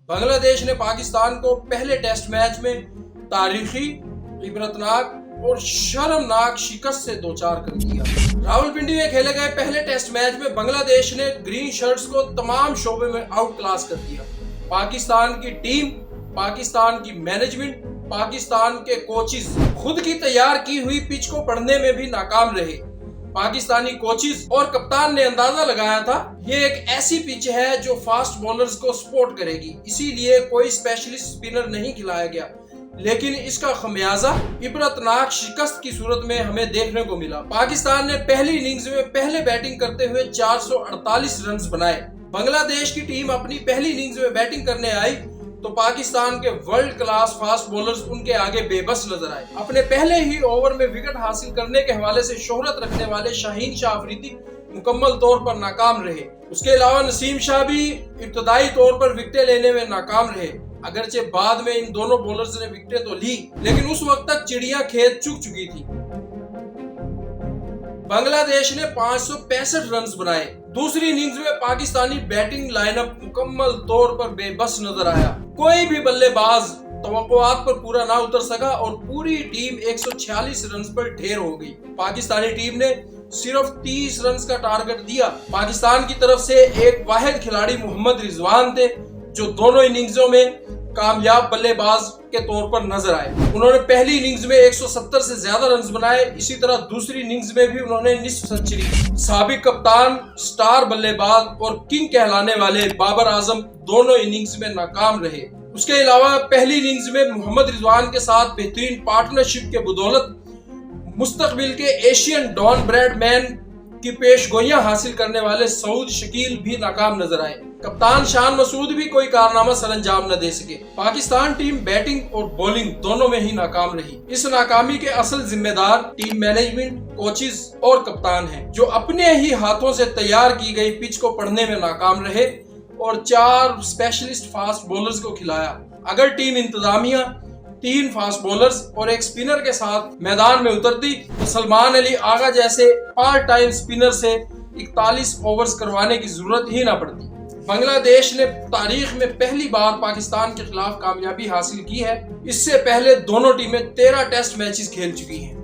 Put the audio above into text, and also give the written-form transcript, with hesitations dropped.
बांग्लादेश ने पाकिस्तान को पहले टेस्ट मैच में तारीखी, इबरतनाक और शर्मनाक शिकस्त से दो चार कर दिया। रावलपिंडी में खेले गए पहले टेस्ट मैच में बांग्लादेश ने ग्रीन शर्ट्स को तमाम शोबे में आउट क्लास कर दिया। पाकिस्तान की टीम, पाकिस्तान की मैनेजमेंट, पाकिस्तान के कोचेस खुद की तैयार की हुई पिच को पढ़ने में भी नाकाम रहे। पाकिस्तानी कोचेस और कप्तान ने अंदाजा लगाया था ये एक ऐसी पिच है जो फास्ट बॉलर्स को सपोर्ट करेगी, इसीलिए कोई स्पेशलिस्ट स्पिनर नहीं खिलाया गया। लेकिन इसका खमियाजा इबरतनाक शिकस्त की सूरत में हमें देखने को मिला। पाकिस्तान ने पहली इनिंग्स में पहले बैटिंग करते हुए 448 रन बनाए। बांग्लादेश की टीम अपनी पहली इनिंग्स में बैटिंग करने आई तो पाकिस्तान के वर्ल्ड क्लास फास्ट बॉलर्स उनके आगे बेबस नजर आए। अपने पहले ही ओवर में विकेट हासिल करने के हवाले से शोहरत रखने वाले शाहीन शाह अफरीदी मुकम्मल तौर पर नाकाम रहे। उसके अलावा नसीम शाह भी इब्तदाई तौर पर विकेटें लेने में नाकाम रहे। अगरचे बाद में इन दोनों बॉलर्स ने विकेटें तो ली, लेकिन उस वक्त तक चिड़िया खेत चुग चुकी थी। बांग्लादेश ने 565 रन बनाए। दूसरी इनिंग्स में पाकिस्तानी बैटिंग लाइनअप मुकम्मल तौर पर बेबस नजर आया। कोई भी बल्लेबाज तवक्कुआत पर पूरा ना उतर सका और पूरी टीम 146 रन पर ढेर हो गई। पाकिस्तानी टीम ने सिर्फ 30 रन का टारगेट दिया। पाकिस्तान की तरफ से एक वाहिद खिलाड़ी मोहम्मद रिजवान थे जो दोनों इनिंग्सों में कामयाब बल्लेबाज के तौर पर नजर आए। उन्होंने पहली इनिंग्स में 170 से ज्यादा रन बनाए। इसी तरह दूसरी इनिंग्स में भी उन्होंने निस्फ सेंचुरी। साबिक कप्तान, स्टार बल्लेबाज और किंग कहलाने वाले बाबर आजम दोनों इनिंग्स में नाकाम रहे। उसके अलावा पहली इनिंग्स में मोहम्मद रिजवान के साथ बेहतरीन पार्टनरशिप के बदौलत मुस्तकबिल के एशियन डॉन ब्रैडमैन की पेशगोइयां हासिल करने वाले सऊद शकील भी नाकाम नजर आए। कप्तान शान मसूद भी कोई कारनामा सरअंजाम न दे सके। पाकिस्तान टीम बैटिंग और बॉलिंग दोनों में ही नाकाम रही। इस नाकामी के असल जिम्मेदार टीम मैनेजमेंट, कोचेस और कप्तान हैं, जो अपने ही हाथों से तैयार की गई पिच को पढ़ने में नाकाम रहे और 4 स्पेशलिस्ट फास्ट बॉलर्स को खिलाया। अगर टीम इंतजामिया 3 फास्ट बॉलर्स और एक स्पिनर के साथ मैदान में उतरती तो सलमान अली आगा जैसे पार्ट टाइम स्पिनर से 41 ओवर्स करवाने की जरूरत ही ना पड़ती। बांग्लादेश ने तारीख में पहली बार पाकिस्तान के खिलाफ कामयाबी हासिल की है। इससे पहले दोनों टीमें 13 टेस्ट मैचेस खेल चुकी हैं।